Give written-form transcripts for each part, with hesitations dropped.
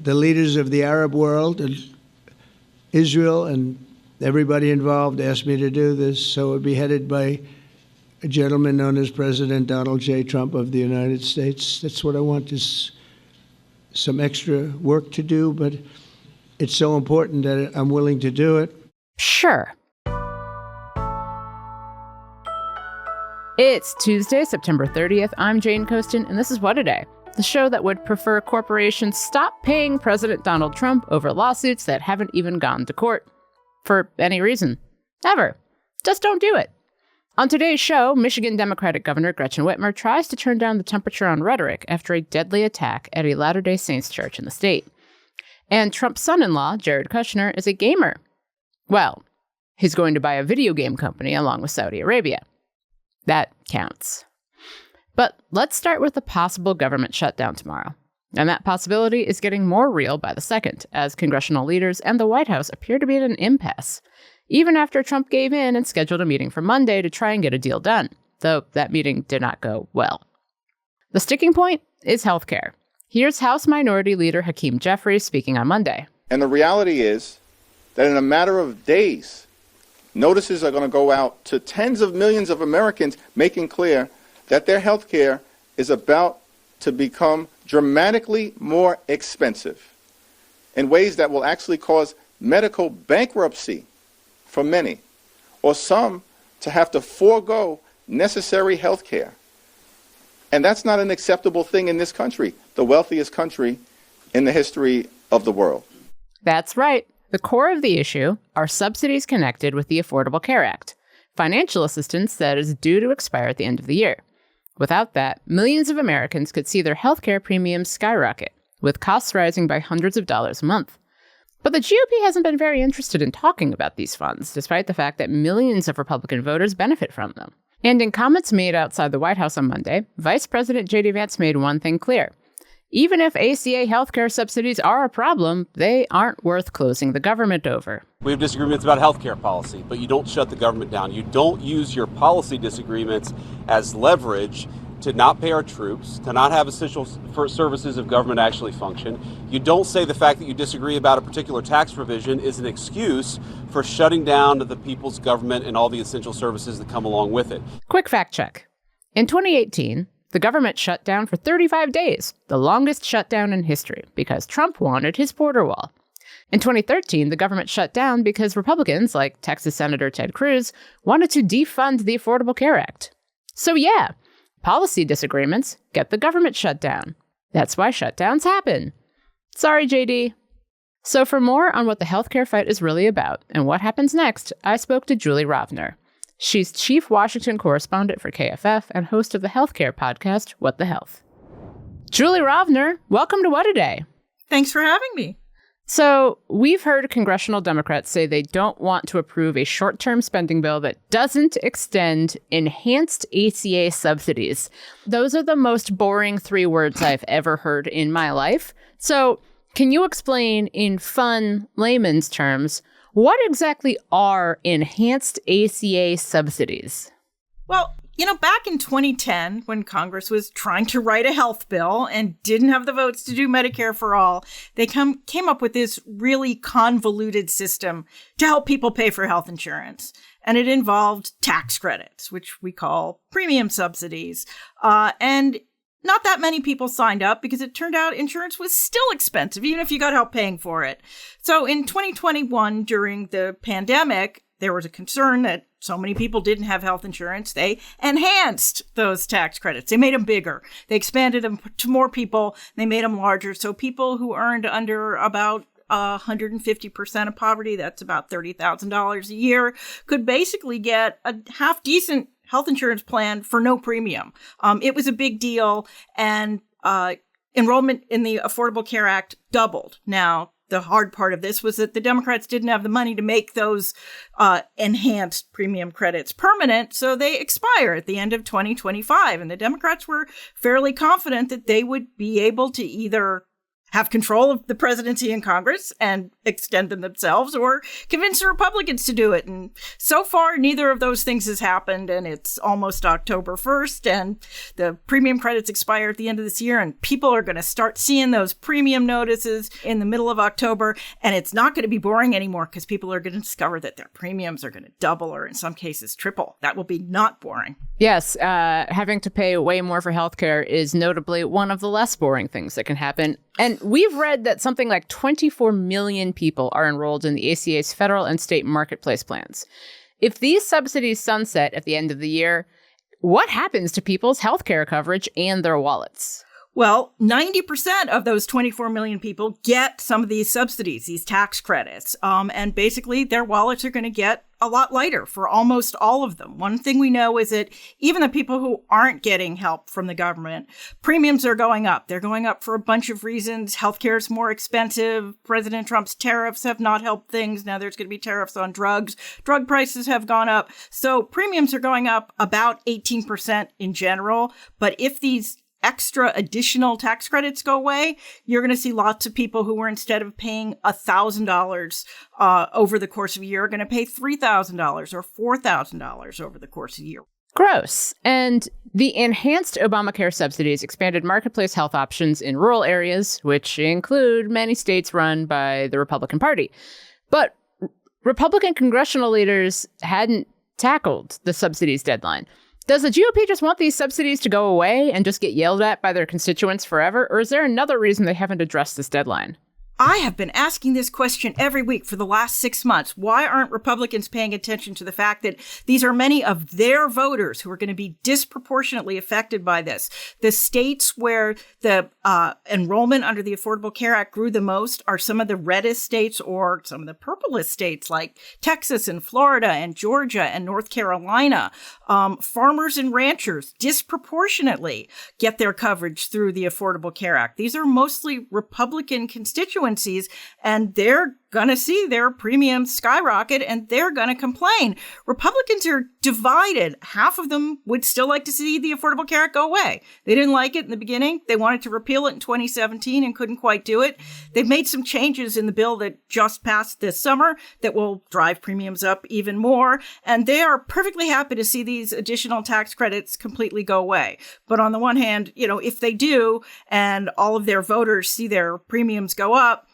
the leaders of the Arab world and Israel and everybody involved asked me to do this, so it would be headed by a gentleman known as President Donald J. Trump of the United States. That's what I want, is some extra work to do, but it's so important that I'm willing to do it. Sure. It's Tuesday, September 30th. I'm Jane Coaston, and this is What a Day, the show that would prefer corporations stop paying President Donald Trump over lawsuits that haven't even gone to court. For any reason. Ever. Just don't do it. On today's show, Michigan Democratic Governor Gretchen Whitmer tries to turn down the temperature on rhetoric after a deadly attack at a Latter-day Saints church in the state. And Trump's son-in-law, Jared Kushner, is a gamer. Well, he's going to buy a video game company along with Saudi Arabia. That counts. But let's start with the possible government shutdown tomorrow. And that possibility is getting more real by the second, as congressional leaders and the White House appear to be at an impasse, even after Trump gave in and scheduled a meeting for Monday to try and get a deal done, though that meeting did not go well. The sticking point is healthcare. Here's House Minority Leader Hakeem Jeffries speaking on Monday. And the reality is that in a matter of days, notices are going to go out to tens of millions of Americans, making clear that their health care is about to become dramatically more expensive in ways that will actually cause medical bankruptcy for many, or some to have to forego necessary health care. And that's not an acceptable thing in this country, the wealthiest country in the history of the world. That's right. The core of the issue are subsidies connected with the Affordable Care Act, financial assistance that is due to expire at the end of the year. Without that, millions of Americans could see their healthcare premiums skyrocket, with costs rising by hundreds of dollars a month. But the GOP hasn't been very interested in talking about these funds, despite the fact that millions of Republican voters benefit from them. And in comments made outside the White House on Monday, Vice President J.D. Vance made one thing clear. Even if ACA healthcare subsidies are a problem, they aren't worth closing the government over. We have disagreements about healthcare policy, but you don't shut the government down. You don't use your policy disagreements as leverage to not pay our troops, to not have essential services of government actually function. You don't say the fact that you disagree about a particular tax provision is an excuse for shutting down the people's government and all the essential services that come along with it. Quick fact check. In 2018, the government shut down for 35 days, the longest shutdown in history, because Trump wanted his border wall. In 2013, the government shut down because Republicans, like Texas Senator Ted Cruz, wanted to defund the Affordable Care Act. So yeah, policy disagreements get the government shut down. That's why shutdowns happen. Sorry, JD. So for more on what the healthcare fight is really about and what happens next, I spoke to Julie Rovner. She's chief Washington correspondent for KFF and host of the healthcare podcast, What the Health. Julie Rovner, welcome to What a Day. Thanks for having me. So we've heard congressional Democrats say they don't want to approve a short-term spending bill that doesn't extend enhanced ACA subsidies. Those are the most boring 3 words I've ever heard in my life. So can you explain in fun layman's terms, what exactly are enhanced ACA subsidies? Well, back in 2010, when Congress was trying to write a health bill and didn't have the votes to do Medicare for all, they came up with this really convoluted system to help people pay for health insurance. And it involved tax credits, which we call premium subsidies. And not that many people signed up because it turned out insurance was still expensive, even if you got help paying for it. So in 2021, during the pandemic, there was a concern that so many people didn't have health insurance. They enhanced those tax credits. They made them bigger. They expanded them to more people. They made them larger. So people who earned under about 150% of poverty, that's about $30,000 a year, could basically get a half-decent health insurance plan for no premium. It was a big deal, and enrollment in the Affordable Care Act doubled. Now, the hard part of this was that the Democrats didn't have the money to make those enhanced premium credits permanent, so they expire at the end of 2025. And the Democrats were fairly confident that they would be able to either have control of the presidency and Congress and extend them themselves, or convince the Republicans to do it. And so far, neither of those things has happened. And it's almost October 1st, and the premium credits expire at the end of this year. And people are going to start seeing those premium notices in the middle of October. And it's not going to be boring anymore because people are going to discover that their premiums are going to double, or in some cases triple. That will be not boring. Yes, having to pay way more for healthcare is notably one of the less boring things that can happen. And we've read that something like 24 million people are enrolled in the ACA's federal and state marketplace plans. If these subsidies sunset at the end of the year, what happens to people's healthcare coverage and their wallets? Well, 90% of those 24 million people get some of these subsidies, these tax credits. And basically, their wallets are going to get a lot lighter for almost all of them. One thing we know is that even the people who aren't getting help from the government, premiums are going up. They're going up for a bunch of reasons. Healthcare is more expensive. President Trump's tariffs have not helped things. Now there's going to be tariffs on drugs. Drug prices have gone up. So premiums are going up about 18% in general. But if these extra additional tax credits go away, you're going to see lots of people who were, instead of paying $1,000 over the course of a year, are going to pay $3,000 or $4,000 over the course of a year. Gross. And the enhanced Obamacare subsidies expanded marketplace health options in rural areas, which include many states run by the Republican Party. But Republican congressional leaders hadn't tackled the subsidies deadline. Does the GOP just want these subsidies to go away and just get yelled at by their constituents forever? Or is there another reason they haven't addressed this deadline? I have been asking this question every week for the last 6 months. Why aren't Republicans paying attention to the fact that these are many of their voters who are going to be disproportionately affected by this? The states where the enrollment under the Affordable Care Act grew the most are some of the reddest states or some of the purplest states like Texas and Florida and Georgia and North Carolina. Farmers and ranchers disproportionately get their coverage through the Affordable Care Act. These are mostly Republican constituencies, and they're going to see their premiums skyrocket, and they're going to complain. Republicans are divided. Half of them would still like to see the Affordable Care Act go away. They didn't like it in the beginning. They wanted to repeal it in 2017 and couldn't quite do it. They've made some changes in the bill that just passed this summer that will drive premiums up even more, and they are perfectly happy to see these additional tax credits completely go away. But on the one hand, if they do and all of their voters see their premiums go up,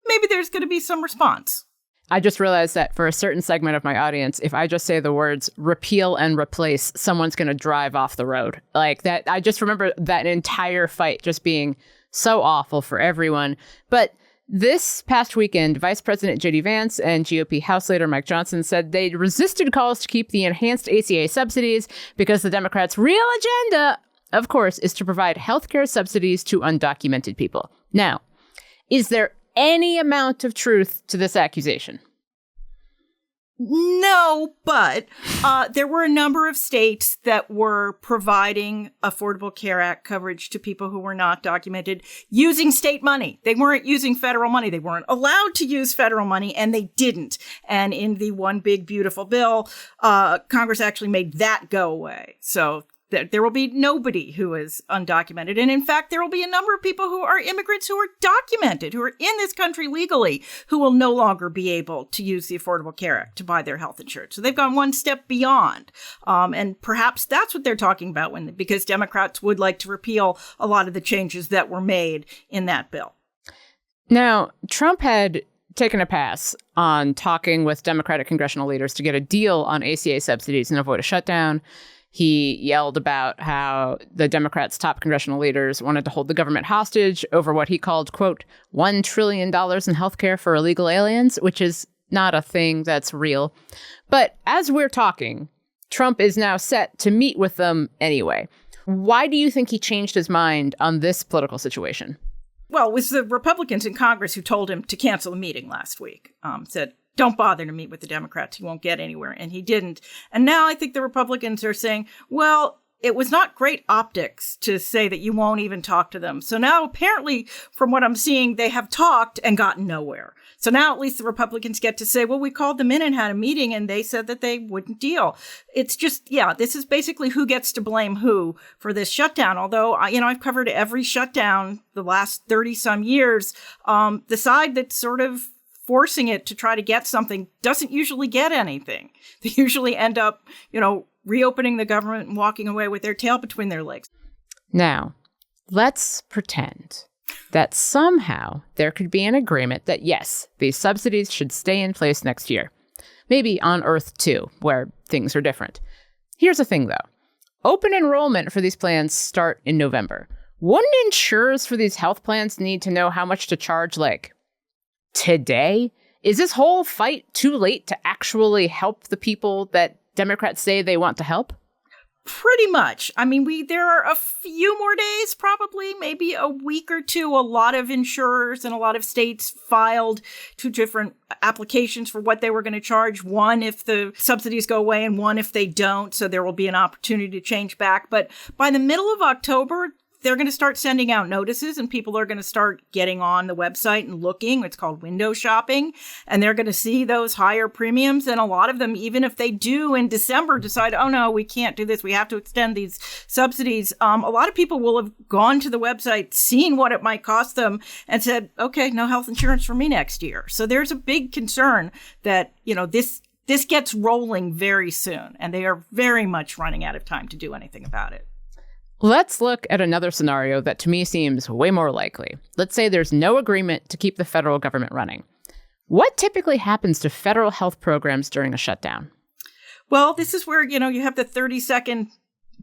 maybe there's going to be some response. I just realized that for a certain segment of my audience, if I just say the words repeal and replace, someone's going to drive off the road. Like that. I just remember that entire fight just being so awful for everyone. But this past weekend, Vice President J.D. Vance and GOP House Leader Mike Johnson said they resisted calls to keep the enhanced ACA subsidies because the Democrats' real agenda, of course, is to provide healthcare subsidies to undocumented people. Now, is there any amount of truth to this accusation? No, but there were a number of states that were providing Affordable Care Act coverage to people who were not documented using state money. They weren't using federal money. They weren't allowed to use federal money, and they didn't. And in the One Big Beautiful Bill, Congress actually made that go away. So there will be nobody who is undocumented. And in fact, there will be a number of people who are immigrants who are documented, who are in this country legally, who will no longer be able to use the Affordable Care Act to buy their health insurance. So they've gone one step beyond. And perhaps that's what they're talking about because Democrats would like to repeal a lot of the changes that were made in that bill. Now, Trump had taken a pass on talking with Democratic congressional leaders to get a deal on ACA subsidies and avoid a shutdown. He yelled about how the Democrats' top congressional leaders wanted to hold the government hostage over what he called, quote, $1 trillion in healthcare for illegal aliens, which is not a thing that's real. But as we're talking, Trump is now set to meet with them anyway. Why do you think he changed his mind on this political situation? Well, it was the Republicans in Congress who told him to cancel the meeting last week, said, don't bother to meet with the Democrats. He won't get anywhere. And he didn't. And now I think the Republicans are saying, well, it was not great optics to say that you won't even talk to them. So now apparently, from what I'm seeing, they have talked and gotten nowhere. So now at least the Republicans get to say, well, we called them in and had a meeting and they said that they wouldn't deal. It's just, this is basically who gets to blame who for this shutdown. Although, I've covered every shutdown the last 30 some years. The side that's sort of forcing it to try to get something doesn't usually get anything. They usually end up, reopening the government and walking away with their tail between their legs. Now, let's pretend that somehow there could be an agreement that, yes, these subsidies should stay in place next year. Maybe on Earth, too, where things are different. Here's the thing, though. Open enrollment for these plans start in November. Wouldn't insurers for these health plans need to know how much to charge, today? Is this whole fight too late to actually help the people that Democrats say they want to help? Pretty much. There are a few more days, probably, maybe a week or two. A lot of insurers and a lot of states filed 2 different applications for what they were going to charge. One if the subsidies go away and one if they don't. So there will be an opportunity to change back. But by the middle of October, they're going to start sending out notices and people are going to start getting on the website and looking. It's called window shopping. And they're going to see those higher premiums. And a lot of them, even if they do in December decide, oh, no, we can't do this, we have to extend these subsidies. A lot of people will have gone to the website, seen what it might cost them and said, okay, no health insurance for me next year. So there's a big concern that, this gets rolling very soon. And they are very much running out of time to do anything about it. Let's look at another scenario that to me seems way more likely. Let's say there's no agreement to keep the federal government running. What typically happens to federal health programs during a shutdown? Well, this is where, you have the 30-second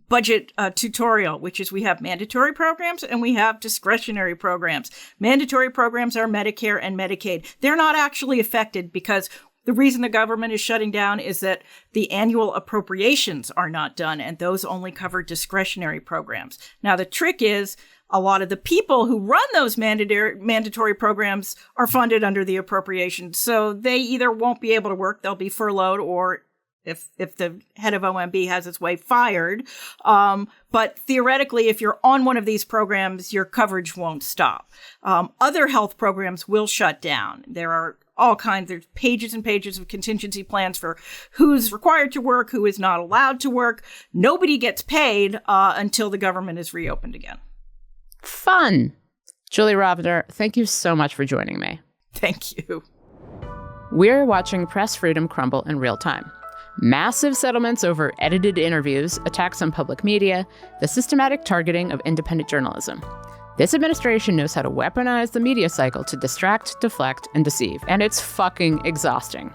budget tutorial, which is we have mandatory programs and we have discretionary programs. Mandatory programs are Medicare and Medicaid. They're not actually affected because the reason the government is shutting down is that the annual appropriations are not done, and those only cover discretionary programs. Now, the trick is a lot of the people who run those mandatory programs are funded under the appropriations. So they either won't be able to work, they'll be furloughed, or if the head of OMB has its way, fired. But theoretically, if you're on one of these programs, your coverage won't stop. Other health programs will shut down. There are all kinds. There's pages and pages of contingency plans for who's required to work, who is not allowed to work. Nobody gets paid until the government is reopened again. Fun. Julie Rovner, thank you so much for joining me. Thank you. We're watching press freedom crumble in real time. Massive settlements over edited interviews, attacks on public media, the systematic targeting of independent journalism. This administration knows how to weaponize the media cycle to distract, deflect, and deceive, and it's fucking exhausting.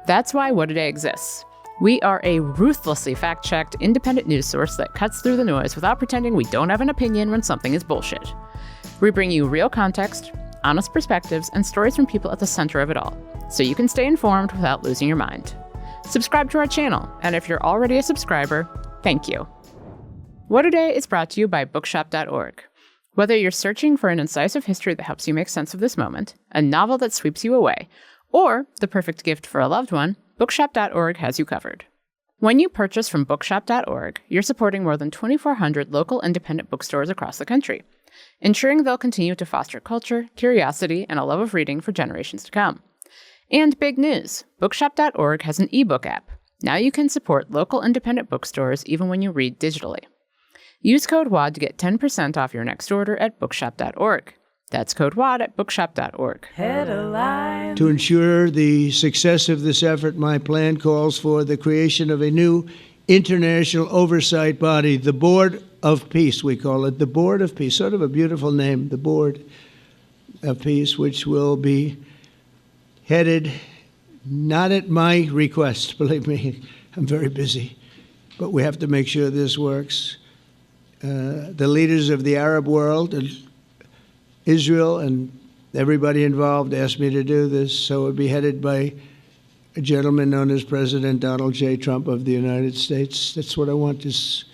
That's why What A Day exists. We are a ruthlessly fact-checked, independent news source that cuts through the noise without pretending we don't have an opinion when something is bullshit. We bring you real context, honest perspectives, and stories from people at the center of it all, so you can stay informed without losing your mind. Subscribe to our channel, and if you're already a subscriber, thank you. What A Day is brought to you by bookshop.org. Whether you're searching for an incisive history that helps you make sense of this moment, a novel that sweeps you away, or the perfect gift for a loved one, bookshop.org has you covered. When you purchase from bookshop.org, you're supporting more than 2,400 local independent bookstores across the country, ensuring they'll continue to foster culture, curiosity, and a love of reading for generations to come. And big news, bookshop.org has an ebook app. Now you can support local independent bookstores even when you read digitally. Use code WAD to get 10% off your next order at bookshop.org. That's code WAD at bookshop.org. To ensure the success of this effort, my plan calls for the creation of a new international oversight body, the Board of Peace, we call it, the Board of Peace, sort of a beautiful name, the Board of Peace, which will be headed, not at my request, believe me, I'm very busy, but we have to make sure this works. The leaders of the Arab world and Israel and everybody involved asked me to do this, so it would be headed by a gentleman known as President Donald J. Trump of the United States. That's what I want, is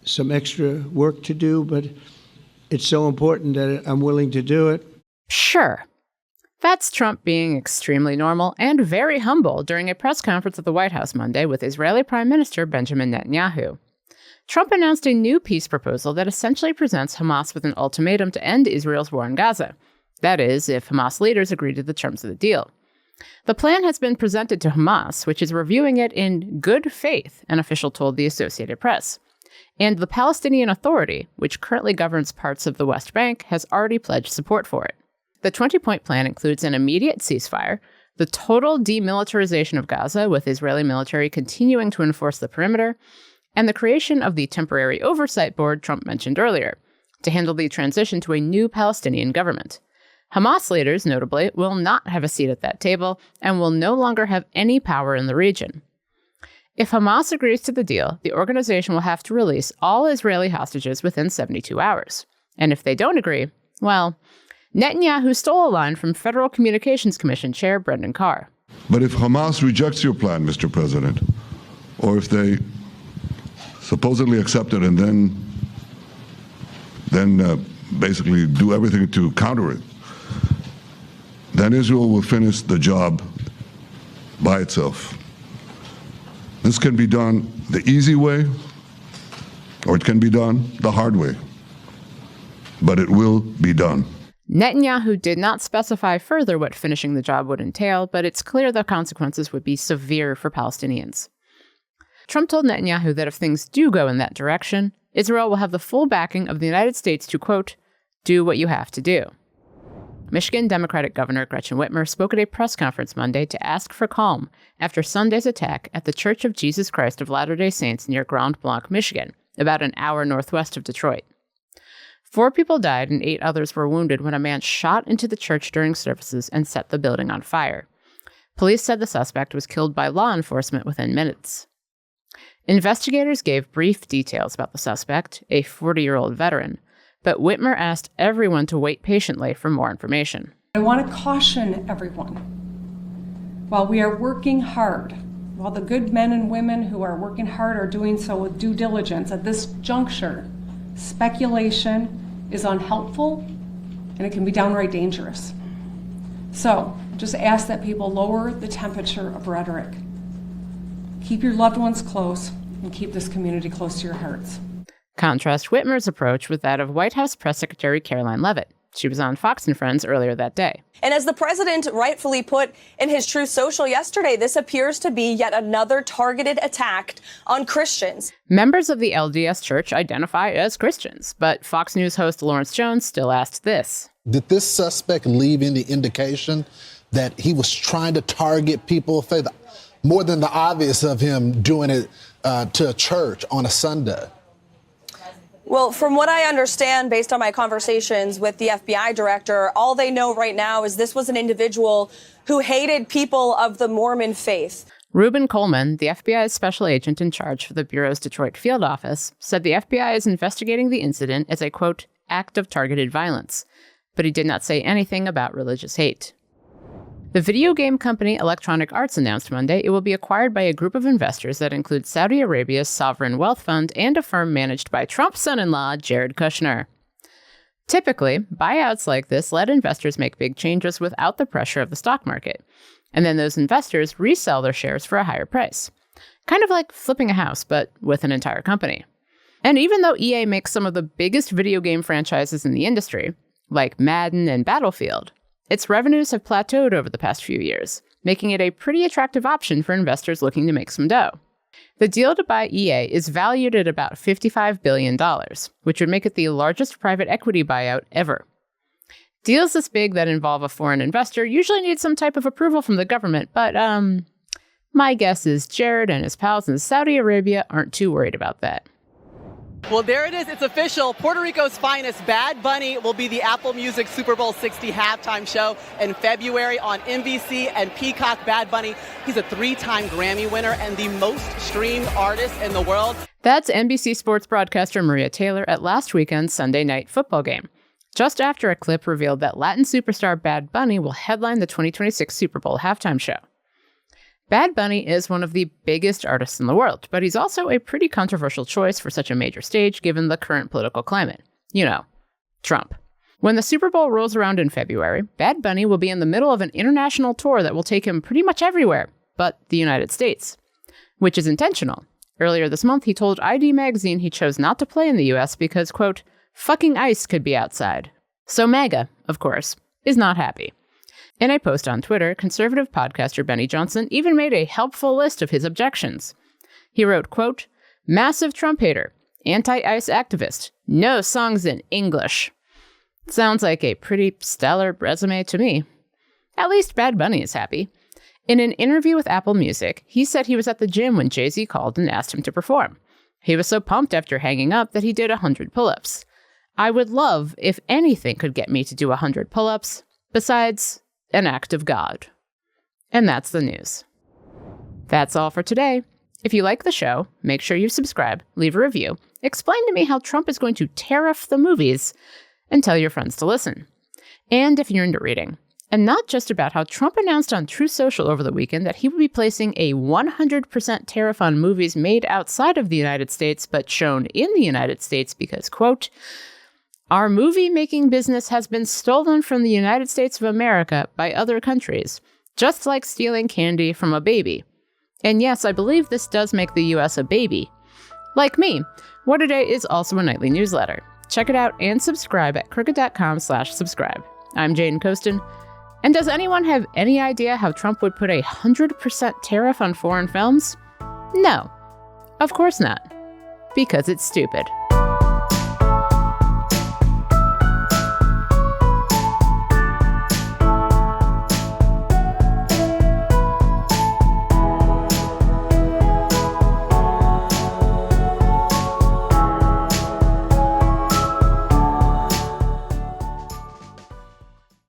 some extra work to do, but it's so important that I'm willing to do it. Sure. That's Trump being extremely normal and very humble during a press conference at the White House Monday with Israeli Prime Minister Benjamin Netanyahu. Trump announced a new peace proposal that essentially presents Hamas with an ultimatum to end Israel's war in Gaza. That is, if Hamas leaders agree to the terms of the deal. The plan has been presented to Hamas, which is reviewing it in good faith, an official told the Associated Press. And the Palestinian Authority, which currently governs parts of the West Bank, has already pledged support for it. The 20-point plan includes an immediate ceasefire, the total demilitarization of Gaza, with Israeli military continuing to enforce the perimeter, and the creation of the temporary oversight board Trump mentioned earlier, to handle the transition to a new Palestinian government. Hamas leaders, notably, will not have a seat at that table and will no longer have any power in the region. If Hamas agrees to the deal, the organization will have to release all Israeli hostages within 72 hours. And if they don't agree, well, Netanyahu stole a line from Federal Communications Commission Chair Brendan Carr. But if Hamas rejects your plan, Mr. President, or if they supposedly accept it and then basically do everything to counter it, then Israel will finish the job by itself. This can be done the easy way, or it can be done the hard way. But it will be done. Netanyahu did not specify further what finishing the job would entail, but it's clear the consequences would be severe for Palestinians. Trump told Netanyahu that if things do go in that direction, Israel will have the full backing of the United States to, quote, do what you have to do. Michigan Democratic Governor Gretchen Whitmer spoke at a press conference Monday to ask for calm after Sunday's attack at the Church of Jesus Christ of Latter-day Saints near Grand Blanc, Michigan, about an hour northwest of Detroit. 4 people died and 8 others were wounded when a man shot into the church during services and set the building on fire. Police said the suspect was killed by law enforcement within minutes. Investigators gave brief details about the suspect, a 40-year-old veteran, but Whitmer asked everyone to wait patiently for more information. I want to caution everyone, while we are working hard, while the good men and women who are working hard are doing so with due diligence, at this juncture, speculation is unhelpful and it can be downright dangerous. So, just ask that people lower the temperature of rhetoric. Keep your loved ones close and keep this community close to your hearts. Contrast Whitmer's approach with that of White House Press Secretary Caroline Leavitt. She was on Fox & Friends earlier that day. And as the president rightfully put in his Truth Social yesterday, this appears to be yet another targeted attack on Christians. Members of the LDS Church identify as Christians, but Fox News host Lawrence Jones still asked this. Did this suspect leave any indication that he was trying to target people of faith, more than the obvious of him doing it to a church on a Sunday? Well, from what I understand, based on my conversations with the FBI director, all they know right now is this was an individual who hated people of the Mormon faith. Reuben Coleman, the FBI's special agent in charge for the Bureau's Detroit field office, said the FBI is investigating the incident as a, quote, act of targeted violence, but he did not say anything about religious hate. The video game company Electronic Arts announced Monday it will be acquired by a group of investors that include Saudi Arabia's sovereign wealth fund and a firm managed by Trump's son-in-law, Jared Kushner. Typically, buyouts like this let investors make big changes without the pressure of the stock market, and then those investors resell their shares for a higher price. Kind of like flipping a house, but with an entire company. And even though EA makes some of the biggest video game franchises in the industry, like Madden and Battlefield, its revenues have plateaued over the past few years, making it a pretty attractive option for investors looking to make some dough. The deal to buy EA is valued at about $55 billion, which would make it the largest private equity buyout ever. Deals this big that involve a foreign investor usually need some type of approval from the government, but my guess is Jared and his pals in Saudi Arabia aren't too worried about that. Well, there it is. It's official. Puerto Rico's finest, Bad Bunny, will be the Apple Music Super Bowl 60 halftime show in February on NBC and Peacock. Bad Bunny, he's a 3-time Grammy winner and the most streamed artist in the world. That's NBC sports broadcaster Maria Taylor at last weekend's Sunday night football game, just after a clip revealed that Latin superstar Bad Bunny will headline the 2026 Super Bowl halftime show. Bad Bunny is one of the biggest artists in the world, but he's also a pretty controversial choice for such a major stage given the current political climate. You know, Trump. When the Super Bowl rolls around in February, Bad Bunny will be in the middle of an international tour that will take him pretty much everywhere but the United States, which is intentional. Earlier this month, he told ID Magazine he chose not to play in the US because, quote, fucking ice could be outside. So MAGA, of course, is not happy. In a post on Twitter, conservative podcaster Benny Johnson even made a helpful list of his objections. He wrote, quote, massive Trump hater, anti-ICE activist, no songs in English. Sounds like a pretty stellar resume to me. At least Bad Bunny is happy. In an interview with Apple Music, he said he was at the gym when Jay-Z called and asked him to perform. He was so pumped after hanging up that he did 100 pull-ups. I would love if anything could get me to do 100 pull-ups, besides an act of God. And that's the news. That's all for today. If you like the show, make sure you subscribe, leave a review, explain to me how Trump is going to tariff the movies, and tell your friends to listen. And if you're into reading, and not just about how Trump announced on Truth Social over the weekend that he would be placing a 100% tariff on movies made outside of the United States but shown in the United States because, quote, our movie-making business has been stolen from the United States of America by other countries, just like stealing candy from a baby. And yes, I believe this does make the U.S. a baby. Like me, What A Day is also a nightly newsletter. Check it out and subscribe at crooked.com/subscribe. I'm Jane Coaston. And does anyone have any idea how Trump would put a 100% tariff on foreign films? No, of course not. Because it's stupid.